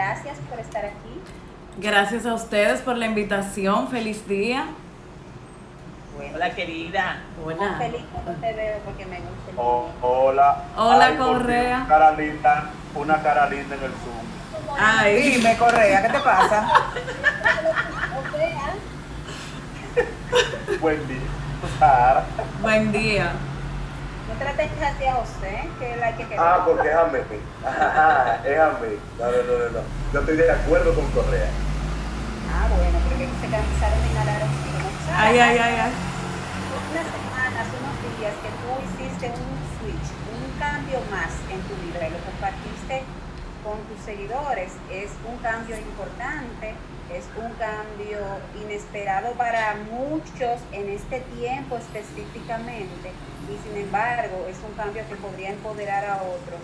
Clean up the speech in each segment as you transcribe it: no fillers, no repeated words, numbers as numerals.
gracias por estar aquí. Gracias a ustedes por la invitación. Feliz día. Bueno, Hola, querida. Hola. feliz cuando te veo porque me gusta el Hola. Hola, Ay, por Dios, Correa. una cara linda en el Zoom. Ay, Dime, Correa, ¿qué te pasa? O sea, Buen día. Sara. buen día. no trates así a José, que es la que queremos. Porque es a mí. Es a mí. No. Yo estoy de acuerdo con Correa. Bueno, porque se cansaron de inhalar oxígeno. Ay. Unas semanas, unos días que tú hiciste un switch, un cambio más en tu vida y lo compartiste con tus seguidores. Es un cambio importante, es un cambio inesperado para muchos en este tiempo específicamente, y sin embargo es un cambio que podría empoderar a otros,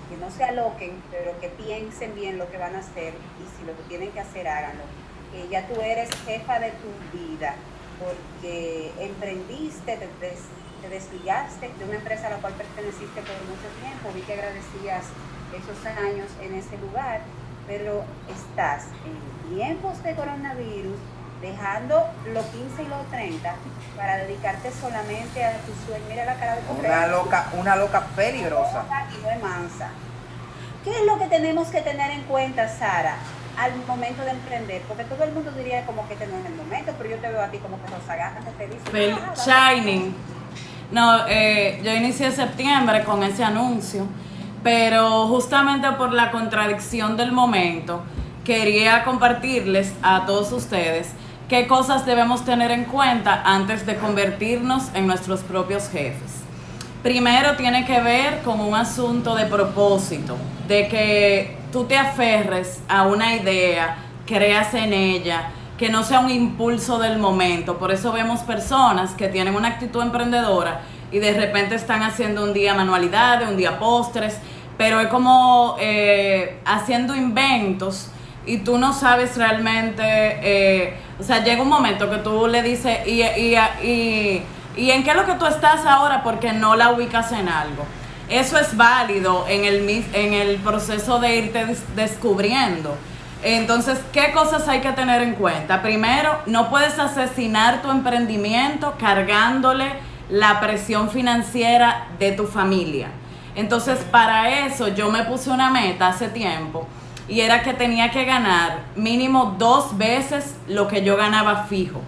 que no se aloquen, pero que piensen bien lo que van a hacer, y si lo que tienen que hacer, háganlo. Ya tú eres jefa de tu vida, porque emprendiste, te desligaste de una empresa a la cual perteneciste por mucho tiempo. Vi que agradecías esos años en ese lugar, pero estás en tiempos de coronavirus, dejando los 15 y los 30 para dedicarte solamente a tu sueño. Mira la cara de Correa. Una loca peligrosa. Y no es mansa. ¿Qué es lo que tenemos que tener en cuenta, Sara, al momento de emprender? Porque todo el mundo diría como que este no es el momento, pero yo te veo a ti como que Rosa Gata que te dice Shining. No, yo inicié septiembre con ese anuncio, pero justamente por la contradicción del momento, quería compartirles a todos ustedes qué cosas debemos tener en cuenta antes de convertirnos en nuestros propios jefes. Primero tiene que ver con un asunto de propósito, de que tú te aferres a una idea, creas en ella, que no sea un impulso del momento. Por eso vemos personas que tienen una actitud emprendedora y de repente están haciendo un día manualidades, un día postres, pero es como haciendo inventos y tú no sabes realmente, o sea, llega un momento que tú le dices, ¿y en qué es lo que tú estás ahora? Porque no la ubicas en algo. Eso es válido en el proceso de irte descubriendo. Entonces, ¿qué cosas hay que tener en cuenta? Primero, no puedes asesinar tu emprendimiento cargándole la presión financiera de tu familia. Entonces, para eso yo me puse una meta hace tiempo, y era que tenía que ganar mínimo 2 veces lo que yo ganaba fijo.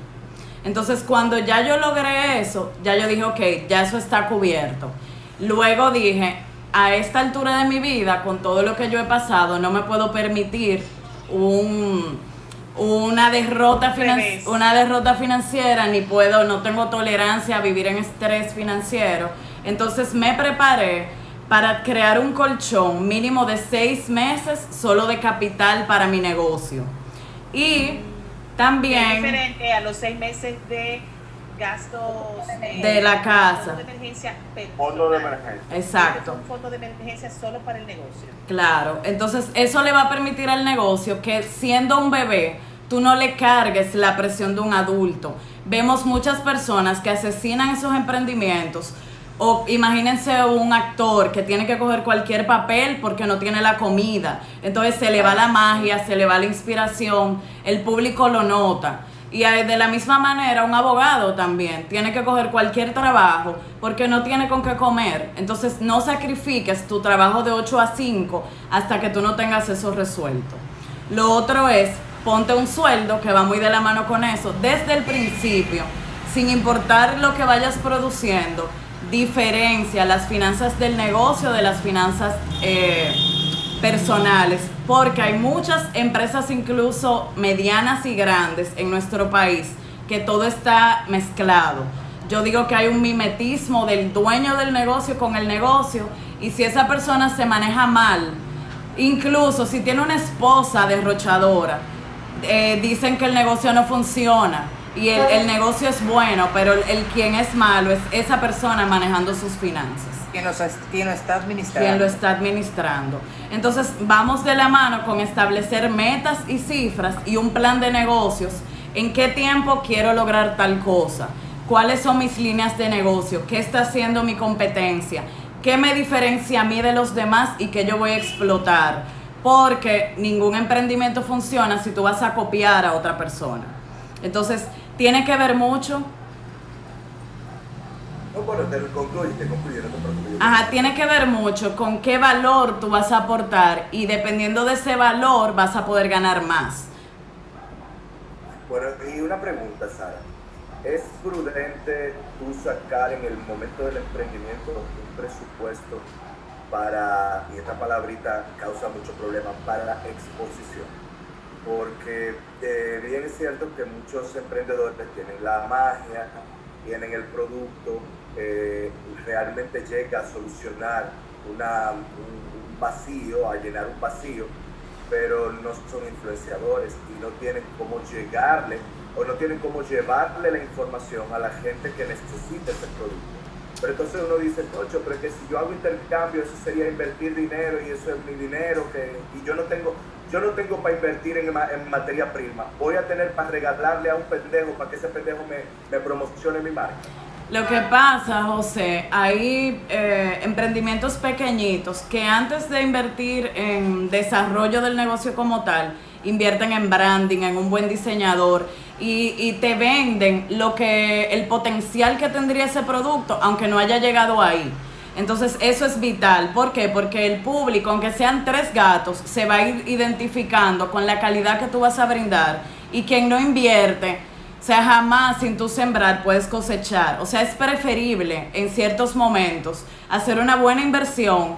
Entonces, cuando ya yo logré eso, ya yo dije, ok, ya eso está cubierto. Luego dije, a esta altura de mi vida, con todo lo que yo he pasado, no me puedo permitir una derrota financiera, no tengo tolerancia a vivir en estrés financiero. Entonces me preparé para crear un colchón mínimo de 6 meses solo de capital para mi negocio. Y también Es diferente a los 6 meses de gastos de la casa. Fondo de emergencia. Fondo de emergencia. Exacto. Un fondo de emergencia solo para el negocio. Claro, entonces eso le va a permitir al negocio que, siendo un bebé, tú no le cargues la presión de un adulto. Vemos muchas personas que asesinan esos emprendimientos. O imagínense un actor que tiene que coger cualquier papel porque no tiene la comida. Entonces se le va la magia, se le va la inspiración, el público lo nota. Y de la misma manera un abogado también tiene que coger cualquier trabajo porque no tiene con qué comer. Entonces no sacrifiques tu trabajo de 8 a 5 hasta que tú no tengas eso resuelto. Lo otro es, ponte un sueldo que va muy de la mano con eso desde el principio, sin importar lo que vayas produciendo. Diferencia las finanzas del negocio de las finanzas personales, porque hay muchas empresas, incluso medianas y grandes en nuestro país, que todo está mezclado. Yo digo que hay un mimetismo del dueño del negocio con el negocio, y si esa persona se maneja mal, incluso si tiene una esposa derrochadora, dicen que el negocio no funciona. Y el negocio es bueno, pero quien es malo es esa persona manejando sus finanzas. Quien lo está administrando. Quien lo está administrando. Entonces, vamos de la mano con establecer metas y cifras y un plan de negocios. ¿En qué tiempo quiero lograr tal cosa? ¿Cuáles son mis líneas de negocio? ¿Qué está haciendo mi competencia? ¿Qué me diferencia a mí de los demás y qué yo voy a explotar? porque ningún emprendimiento funciona si tú vas a copiar a otra persona. Entonces, tiene que ver mucho. No, bueno, concluye, no te preocupes. Ajá, tiene que ver mucho con qué valor tú vas a aportar y dependiendo de ese valor vas a poder ganar más. Bueno, y una pregunta, Sara. ¿Es prudente tú sacar en el momento del emprendimiento un presupuesto para, y esta palabrita causa mucho problema, para la exposición? Porque bien es cierto que muchos emprendedores tienen la magia, tienen el producto, realmente llega a solucionar un vacío, a llenar un vacío, pero no son influenciadores y no tienen cómo llegarle o no tienen cómo llevarle la información a la gente que necesita ese producto. Pero entonces uno dice, ocho, pero es que si yo hago intercambio, eso sería invertir dinero y eso es mi dinero, y yo no tengo para invertir en materia prima. Voy a tener para regalarle a un pendejo para que ese pendejo me promocione mi marca. Lo que pasa, José, hay emprendimientos pequeñitos que antes de invertir en desarrollo del negocio como tal, invierten en branding, en un buen diseñador y te venden el potencial que tendría ese producto, aunque no haya llegado ahí. Entonces eso es vital. ¿Por qué? Porque el público, aunque sean 3 gatos, se va a ir identificando con la calidad que tú vas a brindar, y quien no invierte, o sea, jamás sin tú sembrar puedes cosechar. O sea, es preferible en ciertos momentos hacer una buena inversión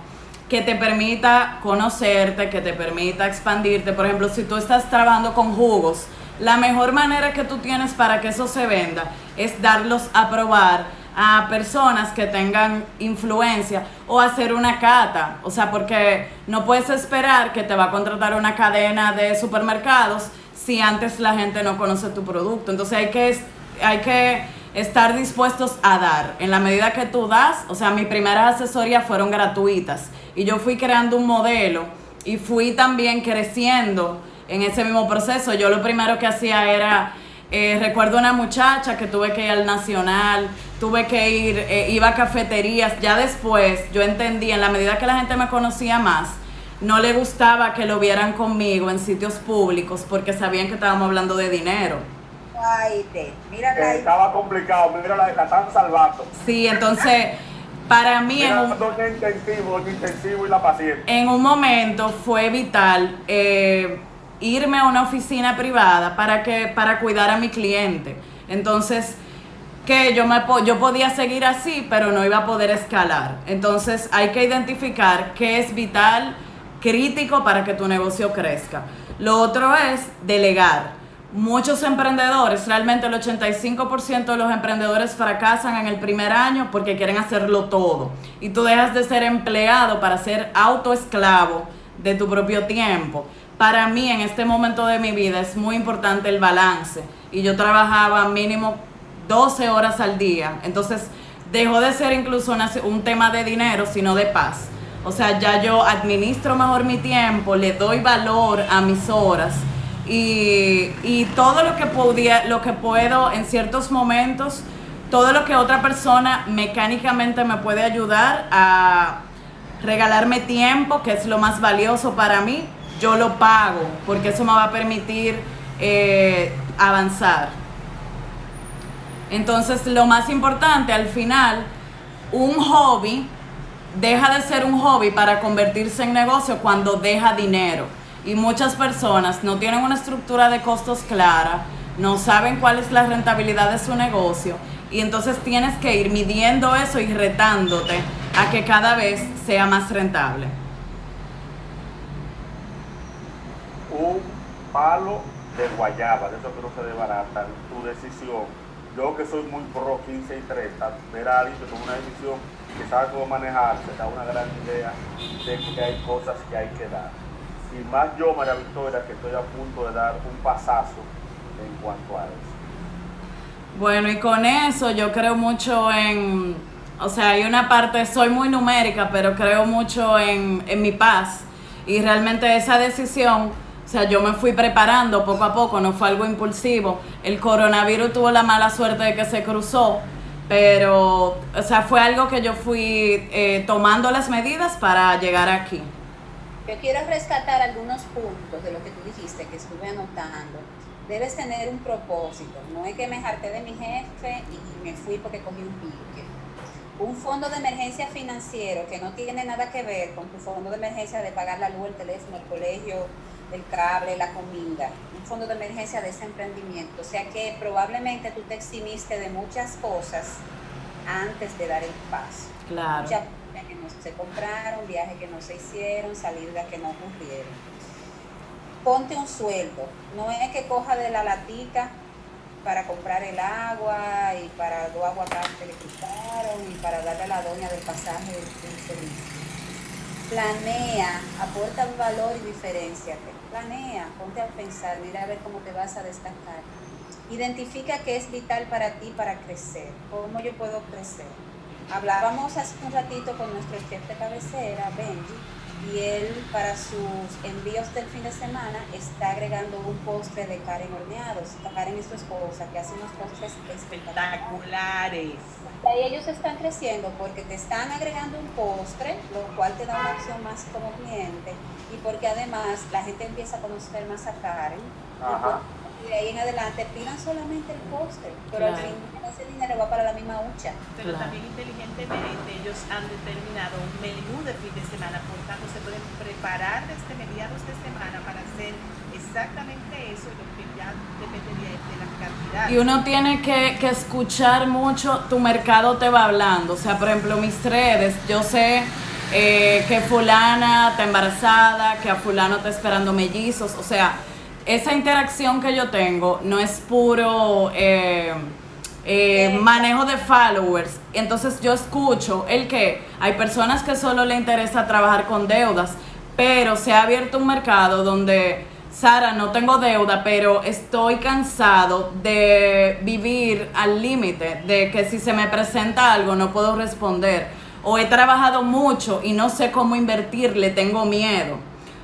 que te permita conocerte, que te permita expandirte. Por ejemplo, si tú estás trabajando con jugos, la mejor manera que tú tienes para que eso se venda es darlos a probar a personas que tengan influencia o hacer una cata. O sea, porque no puedes esperar que te va a contratar una cadena de supermercados si antes la gente no conoce tu producto. Entonces hay que estar dispuestos a dar. En la medida que tú das, o sea, mis primeras asesorías fueron gratuitas y yo fui creando un modelo y fui también creciendo en ese mismo proceso. Yo lo primero que hacía era, recuerdo una muchacha que tuve que ir al Nacional, tuve que ir, iba a cafeterías. Ya después yo entendí, en la medida que la gente me conocía más, no le gustaba que lo vieran conmigo en sitios públicos porque sabían que estábamos hablando de dinero. Mírala ahí. Estaba complicado, mira la están salvando. Sí, entonces para mí intensivo y la paciente. En un momento fue vital irme a una oficina privada para cuidar a mi cliente. Entonces, que yo podía seguir así, pero no iba a poder escalar. Entonces hay que identificar qué es vital, crítico para que tu negocio crezca. Lo otro es delegar. Muchos emprendedores, realmente el 85% de los emprendedores fracasan en el primer año porque quieren hacerlo todo. Y tú dejas de ser empleado para ser autoesclavo de tu propio tiempo. Para mí, en este momento de mi vida, es muy importante el balance. Y yo trabajaba mínimo 12 horas al día. Entonces, dejó de ser incluso un tema de dinero, sino de paz. O sea, ya yo administro mejor mi tiempo, le doy valor a mis horas y todo lo que puedo en ciertos momentos, todo lo que otra persona mecánicamente me puede ayudar a regalarme tiempo, que es lo más valioso para mí, yo lo pago, porque eso me va a permitir avanzar. Entonces, lo más importante, al final, un hobby deja de ser un hobby para convertirse en negocio cuando deja dinero. Y muchas personas no tienen una estructura de costos clara, no saben cuál es la rentabilidad de su negocio, y entonces tienes que ir midiendo eso y retándote a que cada vez sea más rentable. Un palo de guayaba, de eso que no se desbarata, tu decisión. Yo que soy muy pro 15 y 30, ver a alguien que toma una decisión, que sabe cómo manejarse, da una gran idea de que hay cosas que hay que dar. Y más yo, María Victoria, que estoy a punto de dar un pasazo en cuanto a eso. Bueno, y con eso yo creo mucho o sea, hay una parte, soy muy numérica, pero creo mucho en mi paz. Y realmente esa decisión, o sea, yo me fui preparando poco a poco, no fue algo impulsivo. El coronavirus tuvo la mala suerte de que se cruzó, pero, o sea, fue algo que yo fui tomando las medidas para llegar aquí. Yo quiero rescatar algunos puntos de lo que tú dijiste, que estuve anotando. Debes tener un propósito. No es que me harté de mi jefe y me fui porque cogí un pique. Un fondo de emergencia financiero que no tiene nada que ver con tu fondo de emergencia de pagar la luz, el teléfono, el colegio, el cable, la comida. Un fondo de emergencia de ese emprendimiento. O sea que probablemente tú te eximiste de muchas cosas antes de dar el paso. Claro. Muchas cosas que no se compraron, viajes que no se hicieron, salidas que no ocurrieron. Ponte un sueldo. No es que coja de la latica para comprar el agua y para 2 aguacates que le quitaron y para darle a la doña del pasaje del servicio. Planea, aporta valor y diferénciate. Planea, ponte a pensar, mira a ver cómo te vas a destacar. Identifica qué es vital para ti para crecer. ¿Cómo yo puedo crecer? Hablábamos hace un ratito con nuestro chef de cabecera, Benji, y él para sus envíos del fin de semana está agregando un postre de Karen Horneados. Karen es su esposa, que hace unos postres Espectaculares. y ahí ellos están creciendo porque te están agregando un postre, lo cual te da una opción más como cliente, y porque además la gente empieza a conocer más a Karen. Ajá. Y de ahí en adelante pidan solamente el postre, pero al Claro. fin ese dinero va para la misma hucha. Pero Claro. también inteligentemente ellos han determinado un menú de fin de semana, por tanto se pueden preparar desde mediados de semana para hacer exactamente eso, y lo que ya dependería de la cantidad. Y uno tiene que escuchar mucho, tu mercado te va hablando. O sea, por ejemplo, mis redes, yo sé que fulana está embarazada, que a fulano está esperando mellizos. O sea, esa interacción que yo tengo no es puro manejo de followers. Entonces yo escucho el que hay personas que solo le interesa trabajar con deudas, pero se ha abierto un mercado donde, Sara, no tengo deuda, pero estoy cansado de vivir al límite, de que si se me presenta algo no puedo responder, o he trabajado mucho y no sé cómo invertir, le tengo miedo,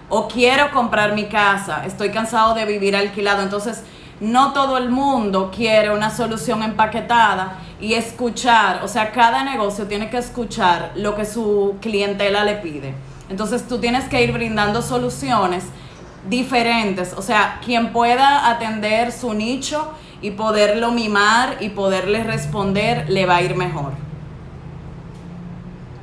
o quiero comprar mi casa, estoy cansado de vivir alquilado. Entonces no todo el mundo quiere una solución empaquetada y escuchar, o sea, cada negocio tiene que escuchar lo que su clientela le pide. Entonces tú tienes que ir brindando soluciones diferentes, o sea, quien pueda atender su nicho y poderlo mimar y poderle responder, le va a ir mejor.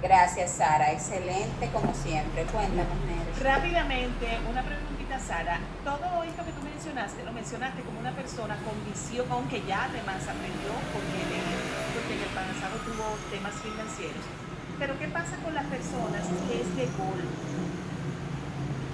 Gracias, Sara. Excelente como siempre. Cuéntanos, Nery. Rápidamente, una preguntita, Sara. Todo esto que tú mencionaste, lo mencionaste como una persona con visión, que ya además aprendió porque en el pasado tuvo temas financieros. Pero ¿qué pasa con las personas que es de golpe?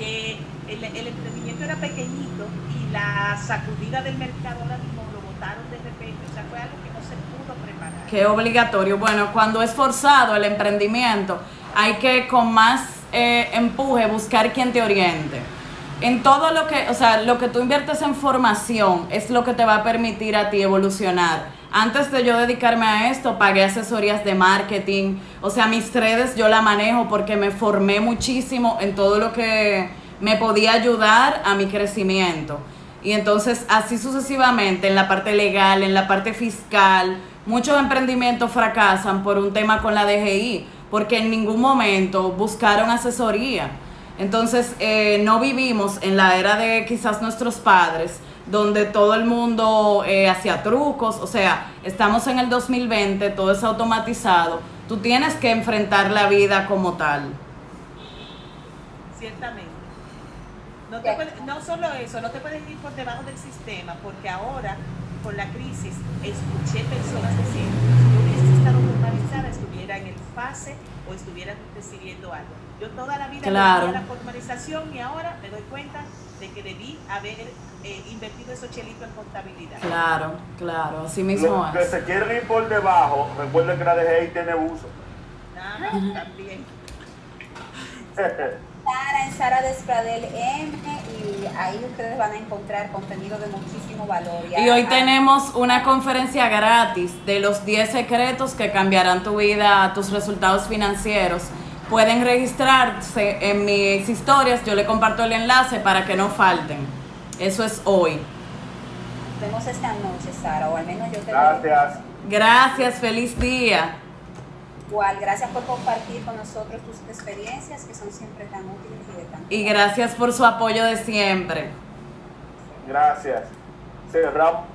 Que el emprendimiento era pequeñito y la sacudida del mercado ahora mismo lo botaron de repente. O sea, fue algo que no se pudo preparar. Que obligatorio. Bueno, cuando es forzado el emprendimiento, hay que con más empuje buscar quien te oriente. En todo lo que, o sea, lo que tú inviertes en formación es lo que te va a permitir a ti evolucionar. Antes de yo dedicarme a esto, pagué asesorías de marketing. O sea, mis redes yo la manejo porque me formé muchísimo en todo lo que me podía ayudar a mi crecimiento. Y entonces, así sucesivamente, en la parte legal, en la parte fiscal, muchos emprendimientos fracasan por un tema con la DGI, porque en ningún momento buscaron asesoría. Entonces, no vivimos en la era de quizás nuestros padres, donde todo el mundo hacía trucos. O sea, estamos en el 2020, todo es automatizado. Tú tienes que enfrentar la vida como tal. Ciertamente. No solo eso, no te puedes ir por debajo del sistema, porque ahora, con la crisis, escuché personas decir, si yo hubiese estado formalizada, estuviera en el FASE o estuviera recibiendo algo. Yo toda la vida Claro. veía la formalización y ahora me doy cuenta de que debí haber invertido esos chelitos en contabilidad. Claro, claro, así mismo Los que es. se quieren ir por debajo, recuerden que la DGI tiene uso. Ajá, también. Sara en Sara Despradel M, y ahí ustedes van a encontrar contenido de muchísimo valor. Y hoy tenemos una conferencia gratis de los 10 secretos que cambiarán tu vida, tus resultados financieros. Pueden registrarse en mis historias, yo le comparto el enlace para que no falten. Eso es hoy. Nos vemos esta noche, Sara, o al menos yo te Gracias. Gracias, feliz día. Igual, gracias por compartir con nosotros tus experiencias que son siempre tan útiles y de tanto. Y gracias por su apoyo de siempre. Gracias. Cerramos.